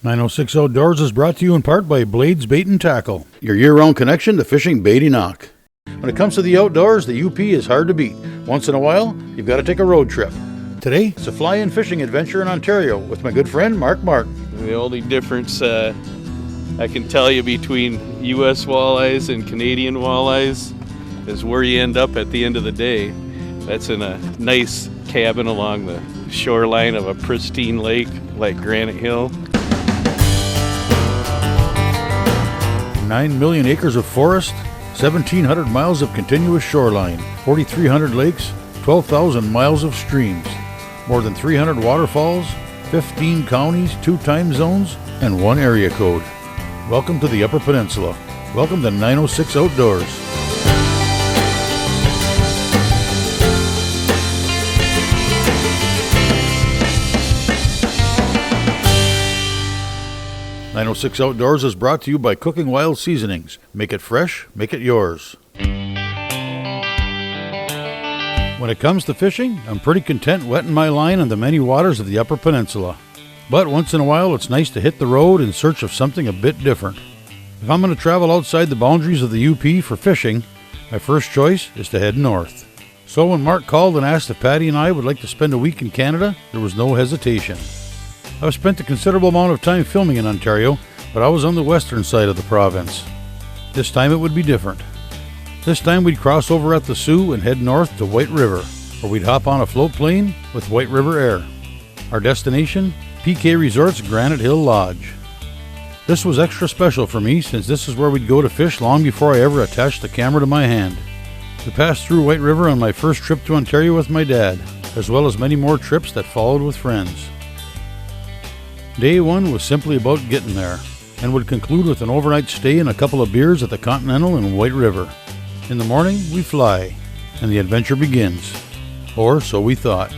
906 Outdoors is brought to you in part by Blades Bait and Tackle, your year-round connection to fishing bait enoch. When it comes to the outdoors, the UP is hard to beat. Once in a while, you've got to take a road trip. Today, it's a fly-in fishing adventure in Ontario with my good friend Mark Martin. The only difference I can tell you between U.S. walleyes and Canadian walleyes is where you end up at the end of the day. That's in a nice cabin along the shoreline of a pristine lake like Granite Hill. 9 million acres of forest, 1,700 miles of continuous shoreline, 4,300 lakes, 12,000 miles of streams, more than 300 waterfalls, 15 counties, 2 time zones, and 1 area code. Welcome to the Upper Peninsula. Welcome to 906 Outdoors. .906 Outdoors is brought to you by Cooking Wild Seasonings. Make it fresh, make it yours. When it comes to fishing, I'm pretty content wetting my line on the many waters of the Upper Peninsula. But once in a while, it's nice to hit the road in search of something a bit different. If I'm going to travel outside the boundaries of the UP for fishing, my first choice is to head north. So when Mark called and asked if Patty and I would like to spend a week in Canada, there was no hesitation. I've spent a considerable amount of time filming in Ontario, but I was on the western side of the province. This time it would be different. This time we'd cross over at the Sioux and head north to White River, where we'd hop on a float plane with White River Air. Our destination, PK Resorts Granite Hill Lodge. This was extra special for me since this is where we'd go to fish long before I ever attached the camera to my hand. We passed through White River on my first trip to Ontario with my dad, as well as many more trips that followed with friends. Day 1 was simply about getting there, and would conclude with an overnight stay and a couple of beers at the Continental in White River. In the morning, we fly, and the adventure begins. Or so we thought.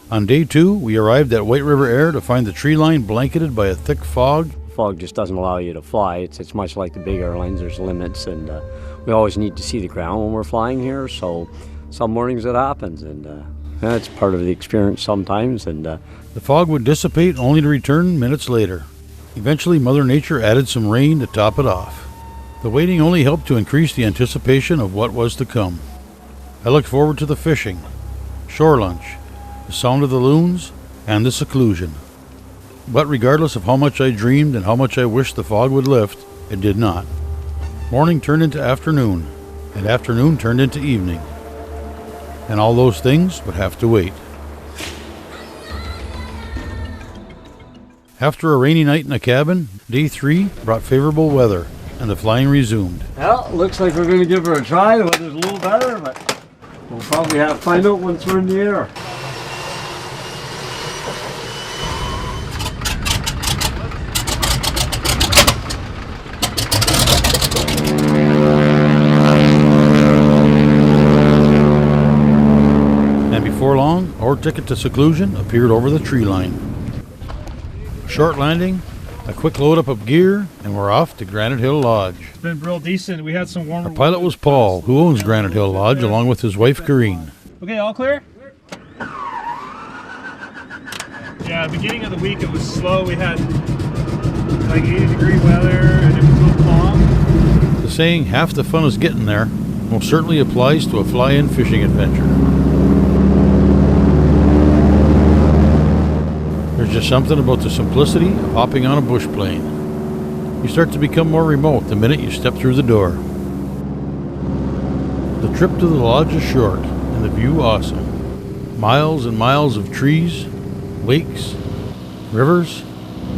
On day 2, we arrived at White River Air to find the tree line blanketed by a thick fog. Fog just doesn't allow you to fly. It's much like the big airlines. There's limits, and we always need to see the ground when we're flying here. So some mornings it happens, and that's part of the experience sometimes. And the fog would dissipate only to return minutes later. Eventually, Mother Nature added some rain to top it off. The waiting only helped to increase the anticipation of what was to come. I looked forward to the fishing, shore lunch, the sound of the loons, and the seclusion. But regardless of how much I dreamed and how much I wished the fog would lift, it did not. Morning turned into afternoon, and afternoon turned into evening. And all those things would have to wait. After a rainy night in a cabin, day 3 brought favorable weather, and the flying resumed. Well, looks like we're going to give her a try. The weather's a little better, but we'll probably have to find out once we're in the air. Before long, our ticket to seclusion appeared over the tree line. A short landing, a quick load up of gear, and we're off to Granite Hill Lodge. It's been real decent. We had some warmer. Our pilot was Paul, who owns Granite Hill Lodge, along with his wife Kareen. Okay, all clear? Yeah, beginning of the week it was slow. We had like 80-degree weather and it was a little calm. The saying, half the fun is getting there, most certainly applies to a fly-in fishing adventure. There's just something about the simplicity of hopping on a bush plane. You start to become more remote the minute you step through the door. The trip to the lodge is short, and the view awesome. Miles and miles of trees, lakes, rivers,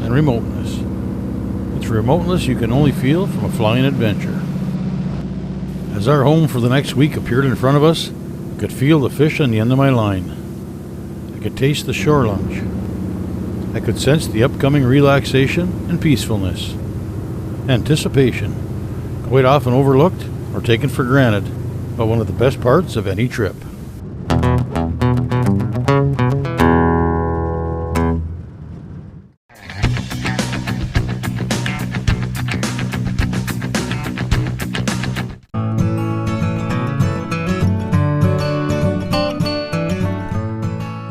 and remoteness. It's remoteness you can only feel from a flying adventure. As our home for the next week appeared in front of us, I could feel the fish on the end of my line. I could taste the shore lunch. I could sense the upcoming relaxation and peacefulness. Anticipation, quite often overlooked or taken for granted, but one of the best parts of any trip.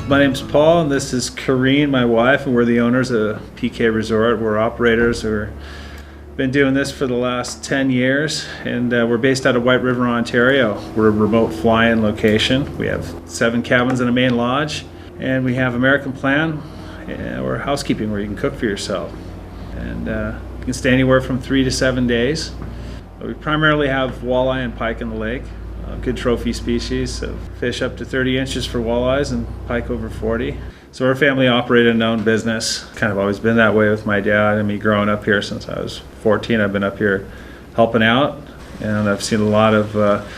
My name's Paul, and this is Corrine, my wife, and we're the owners of PK Resort. We're operators. We've been doing this for the last 10 years, and we're based out of White River, Ontario. We're a remote fly-in location. We have 7 cabins and a main lodge, and we have American Plan or housekeeping where you can cook for yourself. And you can stay anywhere from 3 to 7 days. We primarily have walleye and pike in the lake. Good trophy species of fish up to 30 inches for walleyes and pike over 40. So we're a family operated and owned business. Kind of always been that way with my dad and me growing up here since I was 14. I've been up here helping out, and I've seen a lot of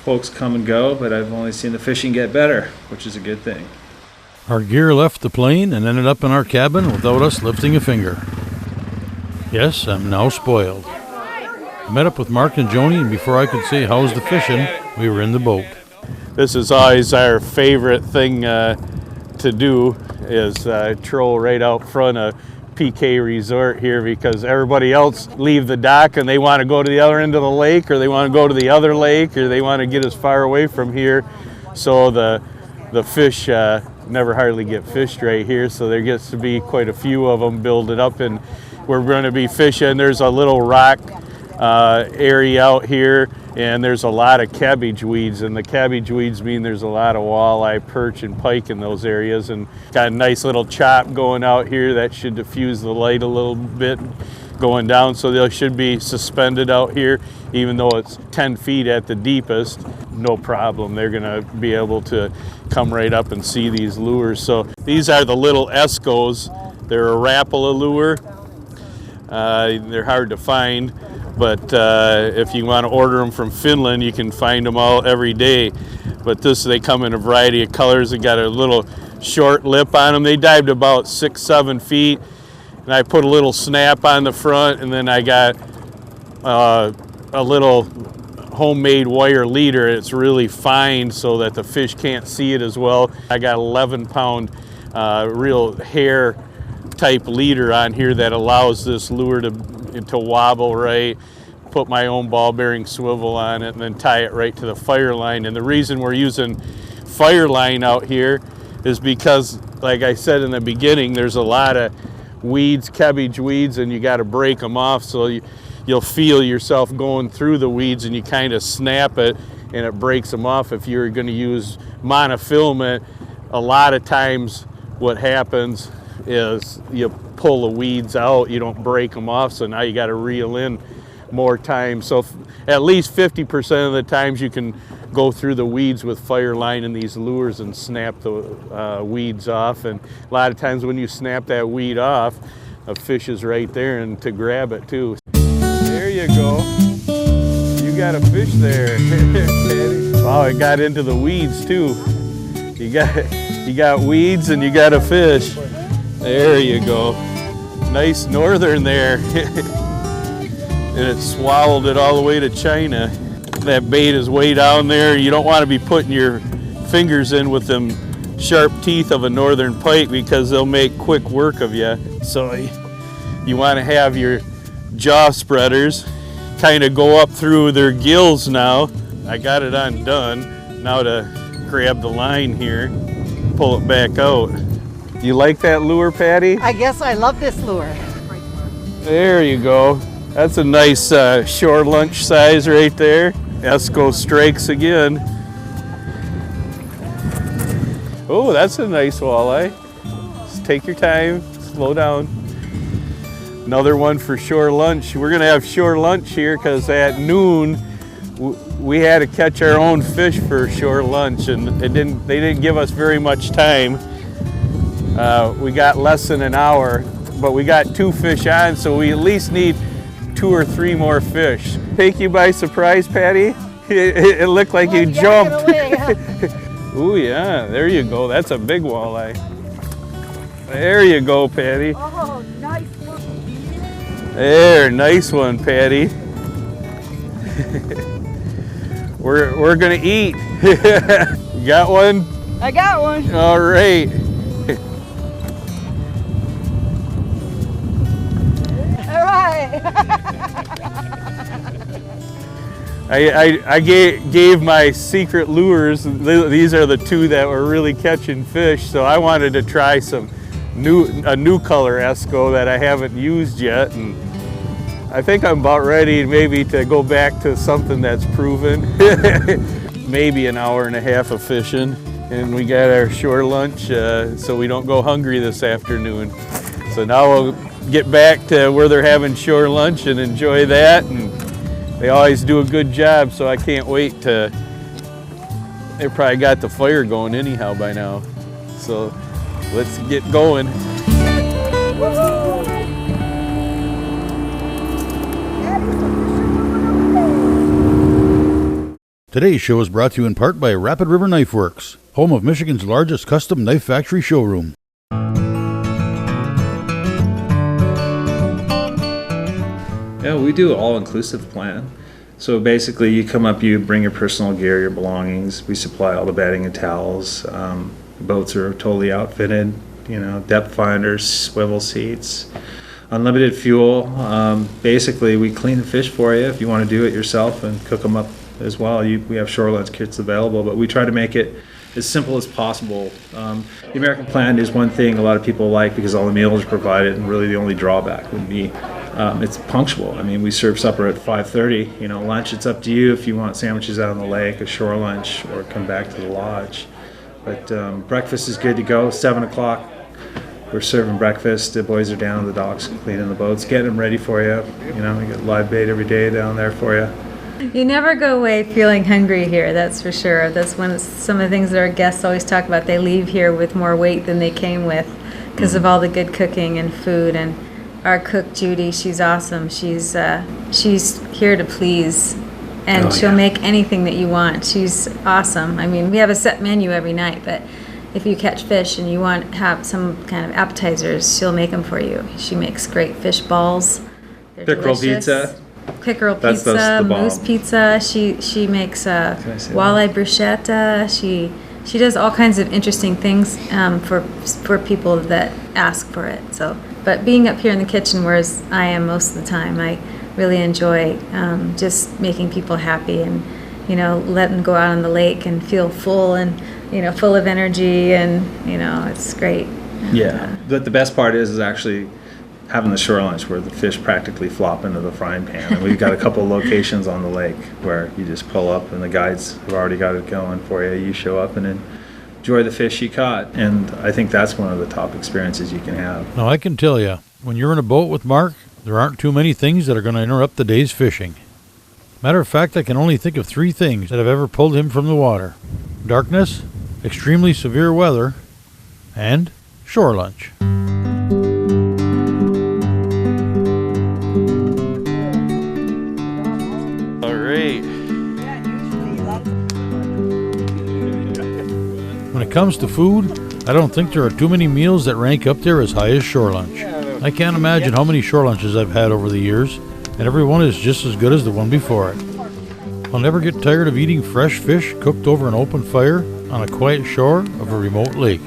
folks come and go, but I've only seen the fishing get better, which is a good thing. Our gear left the plane and ended up in our cabin without us lifting a finger. Yes, I'm now spoiled. I met up with Mark and Joni, and before I could say how's the fishing, we were in the boat. This is always our favorite thing to do, is troll right out front of PK Resort here, because everybody else leave the dock and they want to go to the other end of the lake, or they want to go to the other lake, or they want to get as far away from here. So the fish never hardly get fished right here, so there gets to be quite a few of them building up, and we're going to be fishing. There's a little rock area out here, and there's a lot of cabbage weeds, and the cabbage weeds mean there's a lot of walleye, perch, and pike in those areas. And got a nice little chop going out here that should diffuse the light a little bit going down, so they should be suspended out here, even though it's 10 feet at the deepest. No problem, they're gonna be able to come right up and see these lures. So these are the little Escos. They're a Rapala lure. They're hard to find, but if you want to order them from Finland, you can find them all every day. But they come in a variety of colors. They got a little short lip on them. They dived about 6-7 feet, and I put a little snap on the front, and then I got a little homemade wire leader. It's really fine so that the fish can't see it as well. I got 11-pound real hair type leader on here that allows this lure to wobble right. Put my own ball bearing swivel on it, and then tie it right to the fire line. And the reason we're using fire line out here is because, like I said in the beginning, there's a lot of weeds, cabbage weeds, and you got to break them off. So you'll feel yourself going through the weeds, and you kind of snap it and it breaks them off. If you're going to use monofilament, a lot of times what happens is you pull the weeds out, you don't break them off, so now you got to reel in more times. So at least 50% of the times you can go through the weeds with fire line in these lures and snap the weeds off. And a lot of times when you snap that weed off, a fish is right there and to grab it too. There you go. You got a fish there. Wow, it got into the weeds too. You got weeds and you got a fish. There you go. Nice northern there. And it swallowed it all the way to China. That bait is way down there. You don't want to be putting your fingers in with them sharp teeth of a northern pike, because they'll make quick work of you. So you want to have your jaw spreaders kind of go up through their gills now. I got it undone. Now to grab the line here, pull it back out. You like that lure, Patty? I guess I love this lure. There you go. That's a nice shore lunch size right there. Esco strikes again. Oh, that's a nice walleye. Just take your time, slow down. Another one for shore lunch. We're gonna have shore lunch here because at noon we had to catch our own fish for shore lunch, and they didn't give us very much time. We got less than an hour, but we got 2 fish on, so we at least need 2 or 3 more fish. Take you by surprise, Patty? It looked like you jumped. Ooh, yeah, there you go. That's a big walleye. There you go, Patty. Oh, nice one. There, nice one, Patty. We're gonna eat. You got one? I got one. All right. All right. I gave my secret lures. These are the two that were really catching fish, so I wanted to try a new color Esco that I haven't used yet, and I think I'm about ready maybe to go back to something that's proven. Maybe an hour and a half of fishing, and we got our shore lunch so we don't go hungry this afternoon. So now we'll get back to where they're having shore lunch and enjoy that, and they always do a good job, so I can't wait to, they probably got the fire going anyhow by now. So let's get going. Today's show is brought to you in part by Rapid River Knife Works, home of Michigan's largest custom knife factory showroom. Yeah, we do an all-inclusive plan. So basically you come up, you bring your personal gear, your belongings. We supply all the bedding and towels. Boats are totally outfitted, depth finders, swivel seats, unlimited fuel. Basically we clean the fish for you if you want to do it yourself and cook them up as well. We have shore lunch kits available, but we try to make it as simple as possible. The American plan is one thing a lot of people like because all the meals are provided, and really the only drawback would be it's punctual. I mean, we serve supper at 5:30. Lunch, it's up to you if you want sandwiches out on the lake, a shore lunch, or come back to the lodge. But breakfast is good to go. 7 o'clock, we're serving breakfast. The boys are down on the docks cleaning the boats, getting them ready for you. We get live bait every day down there for you. You never go away feeling hungry here, that's for sure. That's some of the things that our guests always talk about. They leave here with more weight than they came with because of all the good cooking and food. And our cook, Judy, she's awesome. She's here to please, and she'll make anything that you want. She's awesome. I mean, we have a set menu every night, but if you catch fish and you want to have some kind of appetizers, she'll make them for you. She makes great fish balls. They're Pickerel delicious. pizza. Pickerel That's pizza, the bomb. moose pizza. She makes Can I say walleye bruschetta. She does all kinds of interesting things for people that ask for it. So, but being up here in the kitchen, whereas I am most of the time, I really enjoy just making people happy and letting them go out on the lake and feel full and full of energy, and it's great. Yeah, but the best part is actually having the shore lunch where the fish practically flop into the frying pan. And we've got a couple of locations on the lake where you just pull up and the guides have already got it going for you. You show up and enjoy the fish you caught. And I think that's one of the top experiences you can have. Now, I can tell you, when you're in a boat with Mark, there aren't too many things that are going to interrupt the day's fishing. Matter of fact, I can only think of 3 things that have ever pulled him from the water: darkness, extremely severe weather, and shore lunch. When it comes to food, I don't think there are too many meals that rank up there as high as shore lunch. I can't imagine how many shore lunches I've had over the years, and every one is just as good as the one before it. I'll never get tired of eating fresh fish cooked over an open fire on a quiet shore of a remote lake.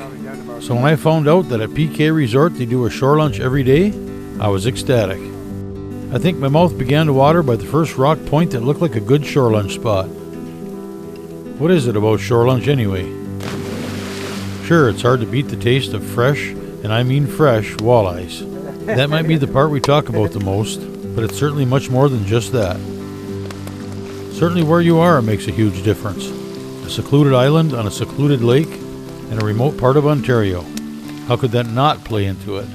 So when I found out that at PK Resort they do a shore lunch every day, I was ecstatic. I think my mouth began to water by the first rock point that looked like a good shore lunch spot. What is it about shore lunch anyway? Sure, it's hard to beat the taste of fresh, and I mean fresh, walleyes. That might be the part we talk about the most, but it's certainly much more than just that. Certainly where you are makes a huge difference. A secluded island on a secluded lake in a remote part of Ontario. How could that not play into it?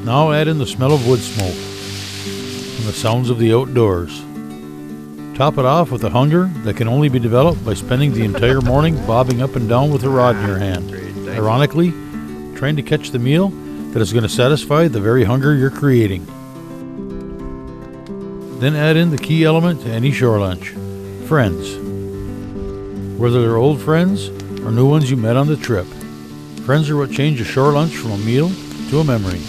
Now add in the smell of wood smoke and the sounds of the outdoors. Top it off with a hunger that can only be developed by spending the entire morning bobbing up and down with a rod in your hand. Ironically, trying to catch the meal that is going to satisfy the very hunger you're creating. Then add in the key element to any shore lunch: friends. Whether they're old friends or new ones you met on the trip, friends are what change a shore lunch from a meal to a memory.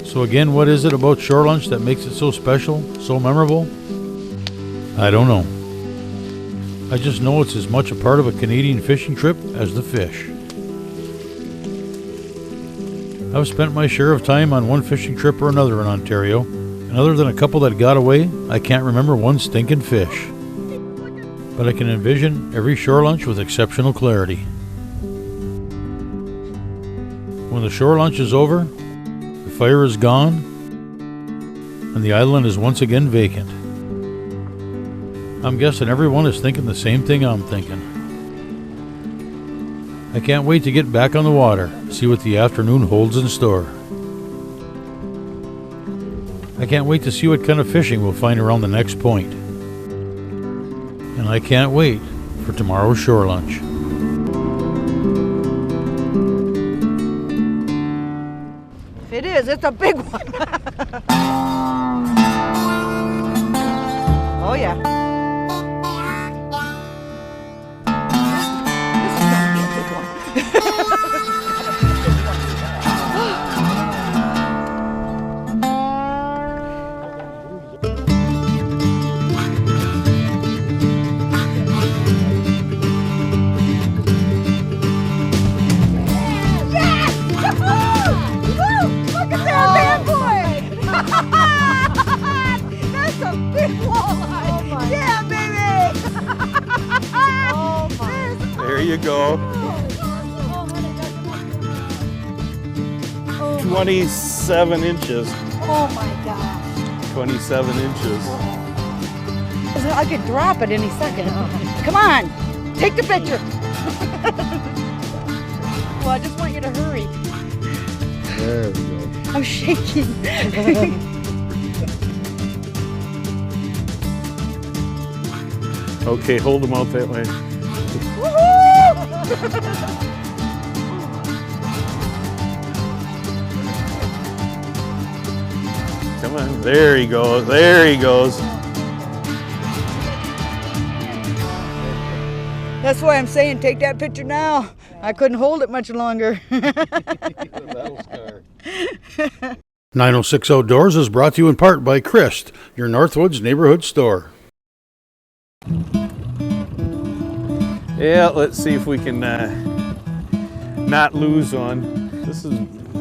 So again, what is it about shore lunch that makes it so special, so memorable? I don't know. I just know it's as much a part of a Canadian fishing trip as the fish. I've spent my share of time on one fishing trip or another in Ontario, And other than a couple that got away, I can't remember one stinking fish. But I can envision every shore lunch with exceptional clarity. When the shore lunch is over, the fire is gone, and the island is once again vacant. I'm guessing everyone is thinking the same thing I'm thinking. I can't wait to get back on the water, see what the afternoon holds in store. I can't wait to see what kind of fishing we'll find around the next point. And I can't wait for tomorrow's shore lunch. If it is, it's a big one. Oh yeah. This is gonna be a big one. That's a big walleye. Yeah, baby. Oh my. There you go. 27 inches. Oh my gosh. 27 inches. I could drop it any second. Come on, take the picture. Well, I just want you to hurry. There we go. I'm shaking. Okay, hold them out that way. Come on, there he goes, there he goes. That's why I'm saying take that picture now. I couldn't hold it much longer. 906 Outdoors is brought to you in part by Christ, your Northwoods neighborhood store. Yeah, let's see if we can not lose one. This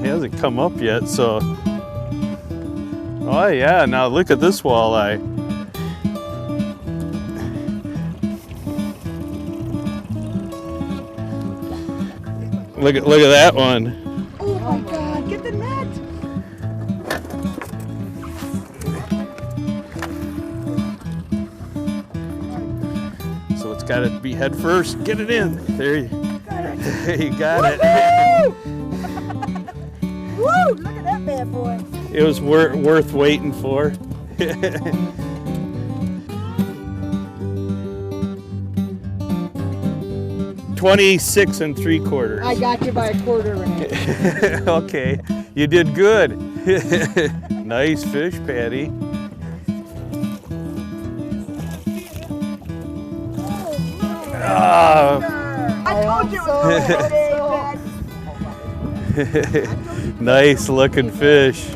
hasn't come up yet, so. Oh yeah, now look at this walleye. Look at that one. Oh my God, get the net. So it's got to be head first. Get it in. There you got it. Woo! Look at that bad boy. It was worth waiting for. 26 3/4. I got you by a quarter and a half. Okay, you did good. Nice fish, Patty. I told you it was Nice looking fish.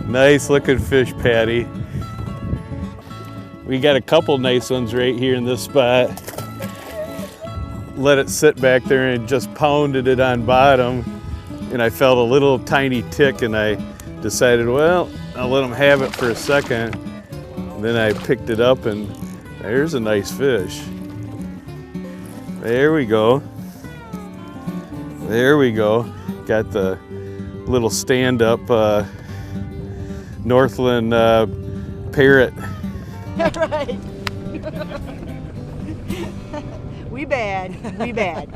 Nice looking fish, Patty. We got a couple nice ones right here in this spot. Let it sit back there and just pounded it on bottom. And I felt a little tiny tick and I decided, well, I'll let them have it for a second. And then I picked it up and there's a nice fish. There we go. There we go. Got the little stand-up Northland parrot. right. We bad. We bad.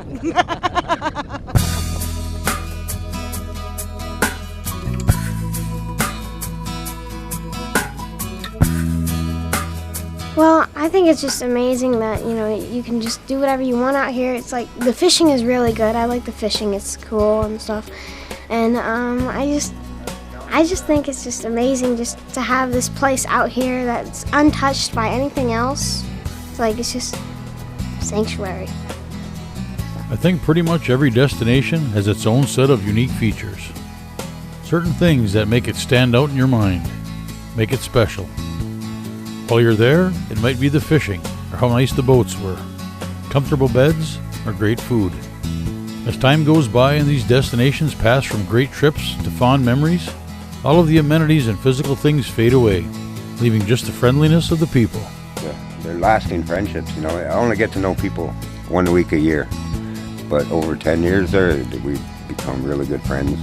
Well, I think it's just amazing that, you can just do whatever you want out here. It's like the fishing is really good. I like the fishing. It's cool and stuff. And I just think it's just amazing just to have this place out here that's untouched by anything else. It's just sanctuary. I think pretty much every destination has its own set of unique features. Certain things that make it stand out in your mind, make it special. While you're there, it might be the fishing, or how nice the boats were, comfortable beds, or great food. As time goes by and these destinations pass from great trips to fond memories, All of the amenities and physical things fade away, leaving just the friendliness of the people. They're lasting friendships, you know. I only get to know people 1 week a year, but over 10 years there, we've become really good friends.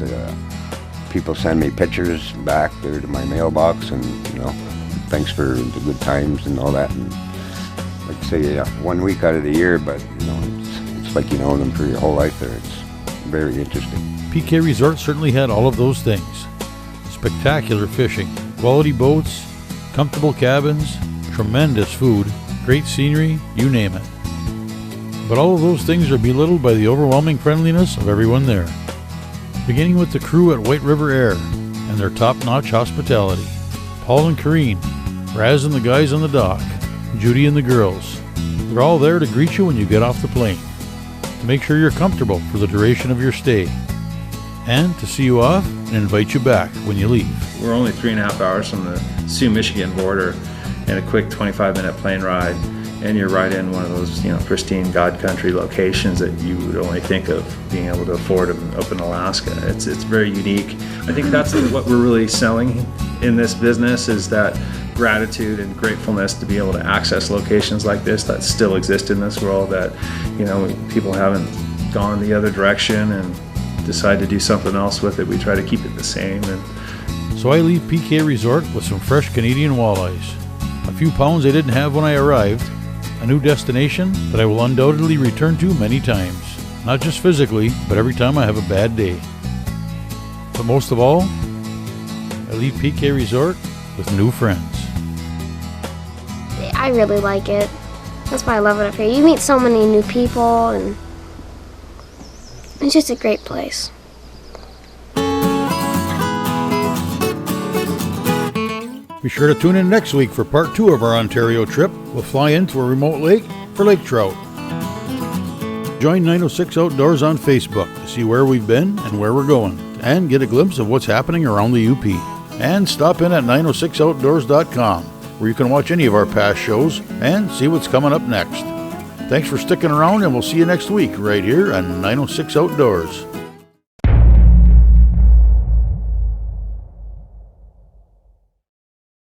People send me pictures back there to my mailbox, and you know, thanks for the good times and all that. And like I say, 1 week out of the year, but you know, it's like you know them for your whole life there. It's very interesting. PK Resort certainly had all of those things. Spectacular fishing, quality boats, comfortable cabins, tremendous food, great scenery, you name it. But all of those things are belittled by the overwhelming friendliness of everyone there. Beginning with the crew at White River Air and their top-notch hospitality. Paul and Kareen, Raz and the guys on the dock, Judy and the girls. They're all there to greet you when you get off the plane, to make sure you're comfortable for the duration of your stay, and to see you off and invite you back when you leave. We're only 3.5 hours from the Sioux, Michigan border, and a quick 25-minute plane ride, and you're right in one of those, you know, pristine God country locations that you would only think of being able to afford up in Alaska. It's very unique. I think that's what we're really selling in this business, is that gratitude and gratefulness to be able to access locations like this that still exist in this world, that, you know, people haven't gone the other direction and decide to do something else with it. We try to keep it the same. And so I leave PK Resort with some fresh Canadian walleyes, a few pounds I didn't have when I arrived, a new destination that I will undoubtedly return to many times, not just physically, but every time I have a bad day. But most of all, I leave PK Resort with new friends. I really like it. That's why I love it up here. You meet so many new people, and it's just a great place. Be sure to tune in next week for part 2 of our Ontario trip. We'll fly into a remote lake for lake trout. Join 906 Outdoors on Facebook to see where we've been and where we're going, and get a glimpse of what's happening around the UP. And stop in at 906outdoors.com, where you can watch any of our past shows and see what's coming up next. Thanks for sticking around, and we'll see you next week right here on 906 Outdoors.